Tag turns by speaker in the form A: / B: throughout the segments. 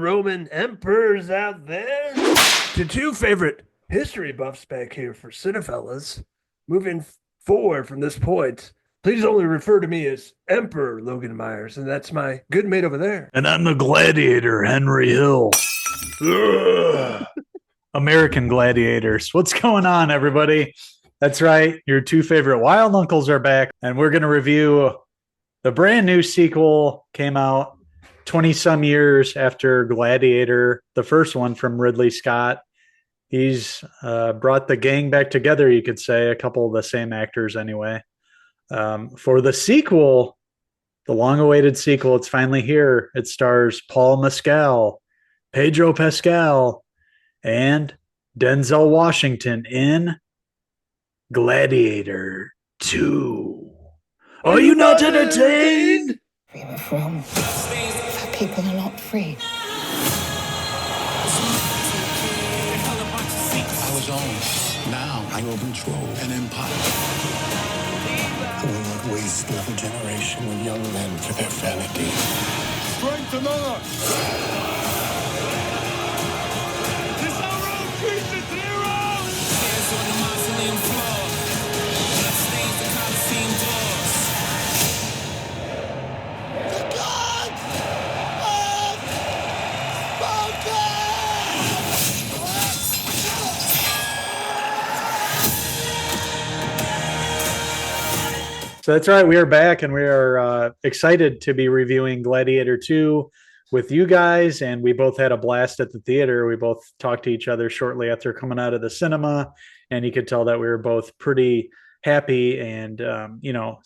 A: Roman emperors out there. To two favorite history buffs back here for Cinephellas. Moving forward from this point, please only refer to me as Emperor Logan Myers, and that's my good mate over there.
B: And I'm the gladiator, Henry Hill. Ugh. American gladiators. What's going on, everybody? That's right. Your two favorite wild uncles are back, and we're going to review the brand new sequel. Came out 20 some years after Gladiator, the first one from Ridley Scott. He's brought the gang back together, you could say, a couple of the same actors anyway. For the sequel, the long-awaited sequel, it's finally here. It stars Paul Mescal, Pedro Pascal, and Denzel Washington in Gladiator II. Are you not entertained?
C: We were from. Our people are not free.
D: I was on. Now I will control an empire. I will not waste another generation of young men for their vanity. Strength among us! This our own creature's heroes! Hands on the mausoleum floor. Blood stains the Colosseum doors. The gods have spoken!
B: So that's right. We are back, and we are excited to be reviewing Gladiator 2 with you guys. And we both had a blast at the theater. We both talked to each other shortly after coming out of the cinema, and you could tell that we were both pretty happy and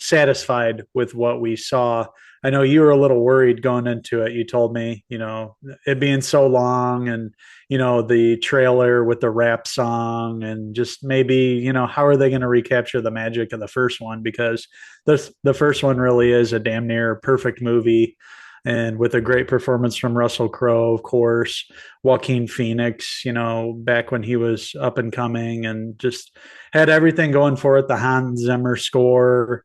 B: satisfied with what we saw. I know you were a little worried going into it. You told me, it being so long, and the trailer with the rap song, and just maybe, how are they going to recapture the magic of the first one? Because the first one really is a damn near perfect movie, and with a great performance from Russell Crowe, of course, Joaquin Phoenix, back when he was up and coming, and just had everything going for it. The Hans Zimmer score,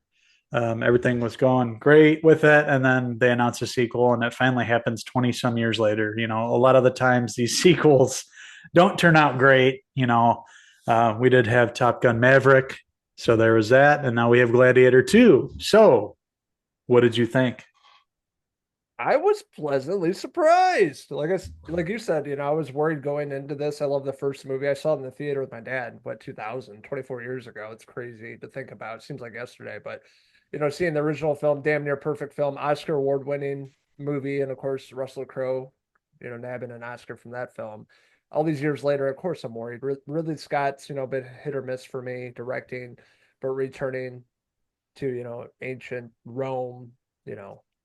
B: everything was going great with it. And then they announced a sequel, and it finally happens 20 some years later. A lot of the times these sequels don't turn out great. We did have Top Gun Maverick, so there was that. And now we have Gladiator 2. So what did you think?
A: I was pleasantly surprised. Like you said, I was worried going into this. I love the first movie. I saw it in the theater with my dad, 24 years ago. It's crazy to think about. It seems like yesterday, but seeing the original film, damn near perfect film, Oscar award winning movie, and of course Russell Crowe, nabbing an Oscar from that film. All these years later, of course, I'm worried. Ridley Scott's, been hit or miss for me directing, but returning to, ancient Rome,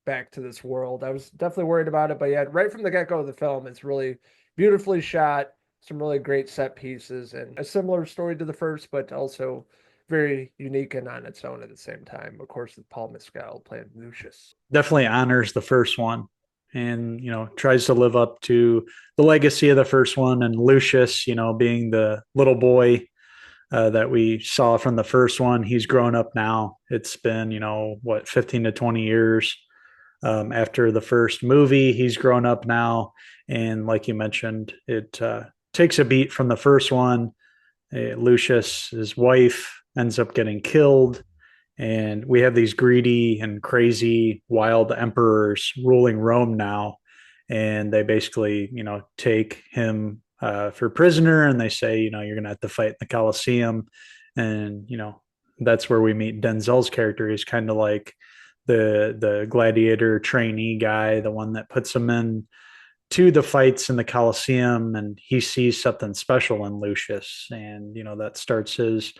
A: back to this world. I was definitely worried about it, but yeah, right from the get-go of the film, it's really beautifully shot, some really great set pieces, and a similar story to the first, but also very unique and on its own at the same time. Of course, with Paul Mescal playing Lucius.
B: Definitely honors the first one, and tries to live up to the legacy of the first one. And Lucius, being the little boy that we saw from the first one, he's grown up now. It's been 15 to 20 years after the first movie. He's grown up now, and like you mentioned, it takes a beat from the first one. Lucius, his wife, ends up getting killed, and we have these greedy and crazy wild emperors ruling Rome now, and they basically take him for prisoner, and they say you're gonna have to fight in the Colosseum. And that's where we meet Denzel's character. He's kind of like the gladiator trainee guy, the one that puts him in to the fights in the Colosseum, and he sees something special in Lucius, and that starts his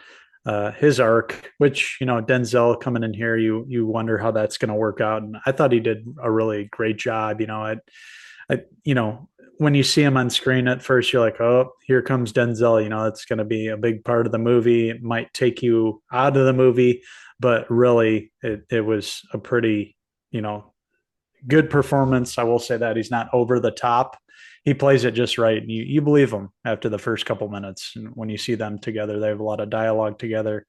B: arc, which Denzel coming in here, you wonder how that's going to work out. And I thought he did a really great job. When you see him on screen at first, you're like, oh, here comes Denzel. It's going to be a big part of the movie. It might take you out of the movie, but really it was a pretty good performance. I will say that he's not over the top. He plays it just right. You believe him after the first couple minutes. And when you see them together, they have a lot of dialogue together.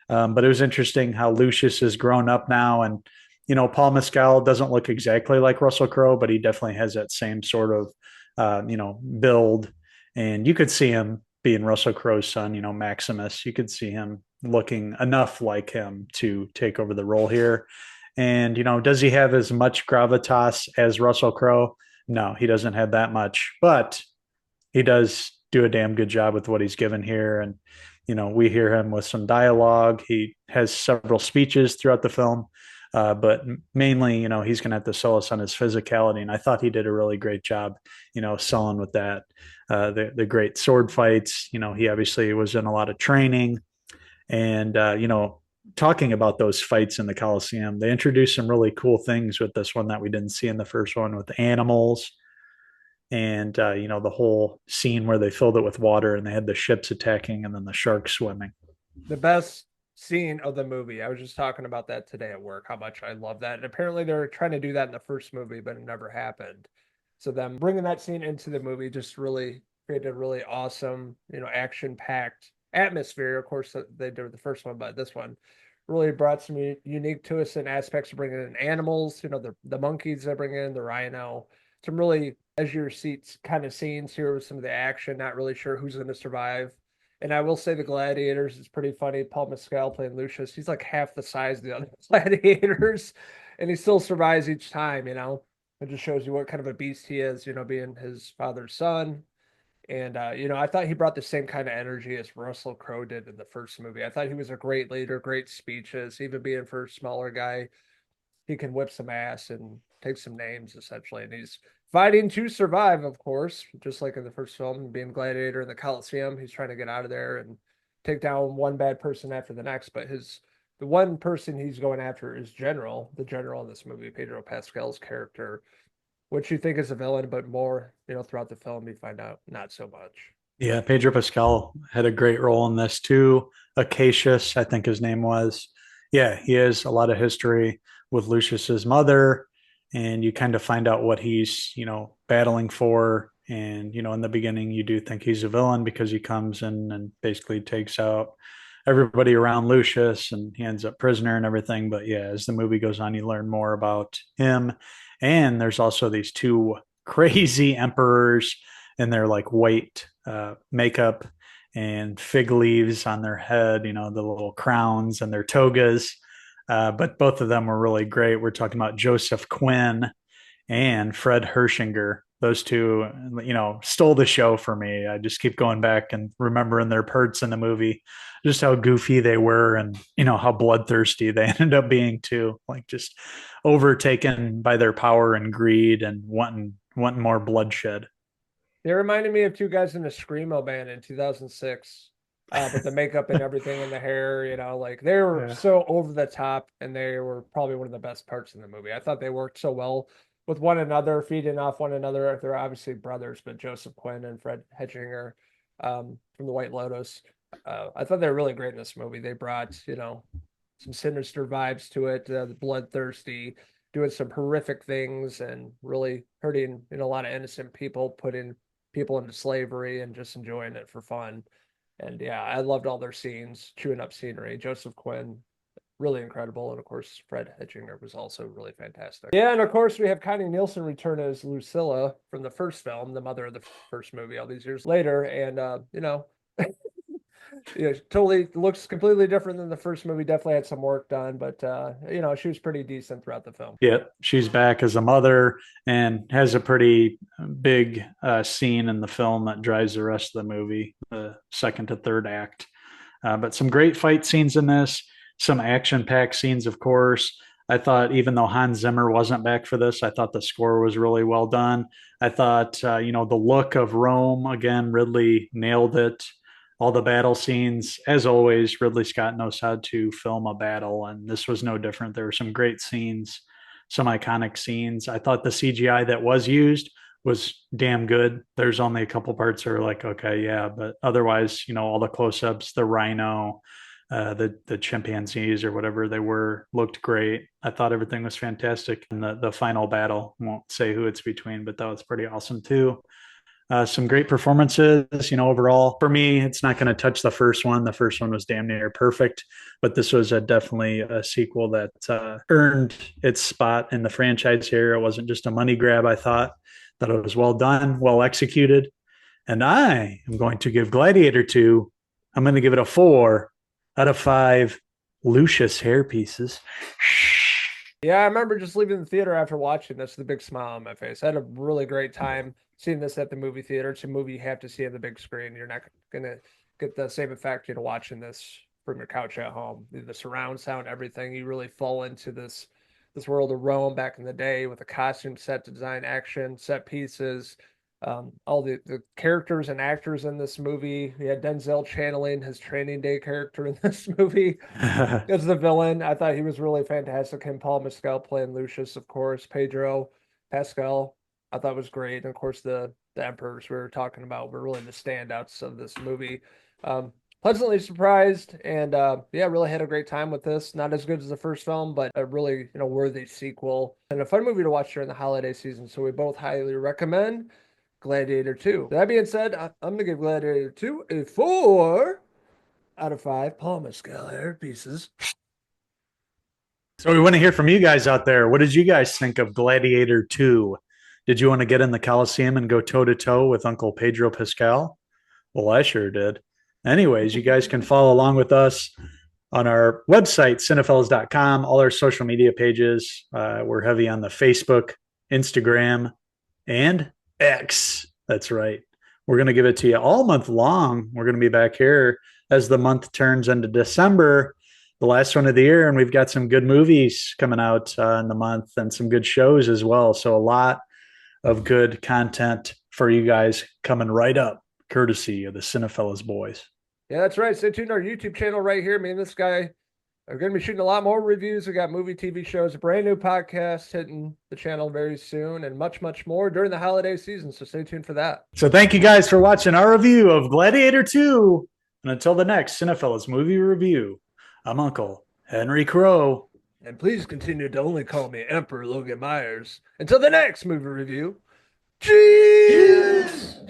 B: But it was interesting how Lucius has grown up now. And, Paul Mescal doesn't look exactly like Russell Crowe, but he definitely has that same sort of build. And you could see him being Russell Crowe's son, Maximus. You could see him looking enough like him to take over the role here. And, does he have as much gravitas as Russell Crowe? No, he doesn't have that much, but he does do a damn good job with what he's given here. And, we hear him with some dialogue. He has several speeches throughout the film. But mainly, he's going to have to sell us on his physicality. And I thought he did a really great job, selling with that. The great sword fights, he obviously was in a lot of training. And, talking about those fights in the Colosseum, they introduced some really cool things with this one that we didn't see in the first one with animals. And, the whole scene where they filled it with water and they had the ships attacking and then the sharks swimming.
A: The best scene of the movie. I was just talking about that today at work, how much I love that. And apparently they're trying to do that in the first movie, but it never happened. So them bringing that scene into the movie just really created a really awesome, action-packed atmosphere. Of course, they did with the first one, but this one really brought some unique twists and aspects of bringing in animals. The monkeys they bring in, the rhino, some really edge of your seats kind of scenes here with some of the action. Not really sure who's going to survive. And I will say the Gladiators is pretty funny. Paul Mescal playing Lucius. He's like half the size of the other Gladiators, and he still survives each time, It just shows you what kind of a beast he is, being his father's son. And, I thought he brought the same kind of energy as Russell Crowe did in the first movie. I thought he was a great leader, great speeches, even being for a smaller guy. He can whip some ass and take some names, essentially. And he's fighting to survive, of course, just like in the first film, being Gladiator in the Colosseum. He's trying to get out of there and take down one bad person after the next. But the one person he's going after is the general in this movie, Pedro Pascal's character, which you think is a villain, but more, throughout the film, you find out not so much.
B: Yeah, Pedro Pascal had a great role in this too. Acacius, I think his name was. Yeah, he has a lot of history with Lucius's mother, and you kind of find out what he's, battling for. And, in the beginning, you do think he's a villain because he comes in and basically takes out everybody around Lucius and he ends up prisoner and everything. But yeah, as the movie goes on, you learn more about him. And there's also these two crazy emperors in their like white makeup and fig leaves on their head, the little crowns and their togas. But both of them were really great. We're talking about Joseph Quinn and Fred Hershinger. Those two, stole the show for me. I just keep going back and remembering their parts in the movie, just how goofy they were and, how bloodthirsty they ended up being too, like just overtaken by their power and greed and wanting more bloodshed.
A: They reminded me of two guys in a Screamo band in 2006. But the makeup and everything and the hair, like they were so over the top, and they were probably one of the best parts in the movie. I thought they worked so well with one another, feeding off one another. They're obviously brothers, but Joseph Quinn and Fred Hedginger from the White Lotus. I thought they were really great in this movie. They brought, some sinister vibes to it, the bloodthirsty, doing some horrific things and really hurting, a lot of innocent people, putting people into slavery and just enjoying it for fun. And yeah, I loved all their scenes, chewing up scenery. Joseph Quinn, really incredible. And of course, Fred Hedginger was also really fantastic. Yeah, and of course, we have Connie Nielsen return as Lucilla from the first film, the mother of the first movie, all these years later. And, totally looks completely different than the first movie. Definitely had some work done, but, she was pretty decent throughout the film.
B: Yeah, she's back as a mother and has a pretty big scene in the film that drives the rest of the movie, the second to third act. But some great fight scenes in this, some action-packed scenes, of course. I thought even though Hans Zimmer wasn't back for this, I thought the score was really well done. I thought, the look of Rome, again, Ridley nailed it. All the battle scenes, as always, Ridley Scott knows how to film a battle, and this was no different. There were some great scenes, some iconic scenes. I thought the CGI that was used was damn good. There's only a couple parts that are like, okay, yeah, but otherwise, all the close-ups, the rhino, the chimpanzees or whatever they were looked great. I thought everything was fantastic. And the final battle, won't say who it's between, but that was pretty awesome too. Some great performances, overall. For me, it's not going to touch the first one. The first one was damn near perfect, but this was definitely a sequel that earned its spot in the franchise here. It wasn't just a money grab, I thought. Thought it was well done, well executed. And I am going to give Gladiator 2, I'm going to give it a 4 out of 5 Lucius hair pieces.
A: Yeah, I remember just leaving the theater after watching this with a big smile on my face. I had a really great time seeing this at the movie theater. It's a movie you have to see on the big screen. You're not gonna get the same effect watching this from your couch at home. The surround sound, everything. You really fall into this world of Rome back in the day with the costume, set design, action, set pieces, all the characters and actors in this movie. We had Denzel channeling his Training Day character in this movie as the villain. I thought he was really fantastic. And Paul Mescal playing Lucius, of course. Pedro Pascal, I thought was great. And of course, the emperors we were talking about were really the standouts of this movie. Pleasantly surprised, and yeah, really had a great time with this. Not as good as the first film, but a really worthy sequel and a fun movie to watch during the holiday season. So we both highly recommend Gladiator 2. That being said, I'm gonna give Gladiator 2 a 4 out of 5 Paul Mescal hair pieces.
B: So we want to hear from you guys out there. What did you guys think of Gladiator 2? Did you want to get in the Colosseum and go toe to toe with Uncle Pedro Pascal? Well, I sure did. Anyways, you guys can follow along with us on our website, Cinephellas.com, all our social media pages. We're heavy on the Facebook, Instagram, and X. That's right. We're going to give it to you all month long. We're going to be back here as the month turns into December, the last one of the year, and we've got some good movies coming out in the month and some good shows as well. So a lot of good content for you guys coming right up, courtesy of the Cinephellas boys.
A: Yeah, that's right. Stay tuned to our YouTube channel right here. Me and this guy are going to be shooting a lot more reviews. We got movie, TV shows, a brand new podcast hitting the channel very soon, and much, much more during the holiday season. So stay tuned for that.
B: So thank you guys for watching our review of Gladiator 2. And until the next Cinephellas movie review, I'm Uncle Henry Crow.
A: And please continue to only call me Emperor Logan Myers. Until the next movie review, cheers!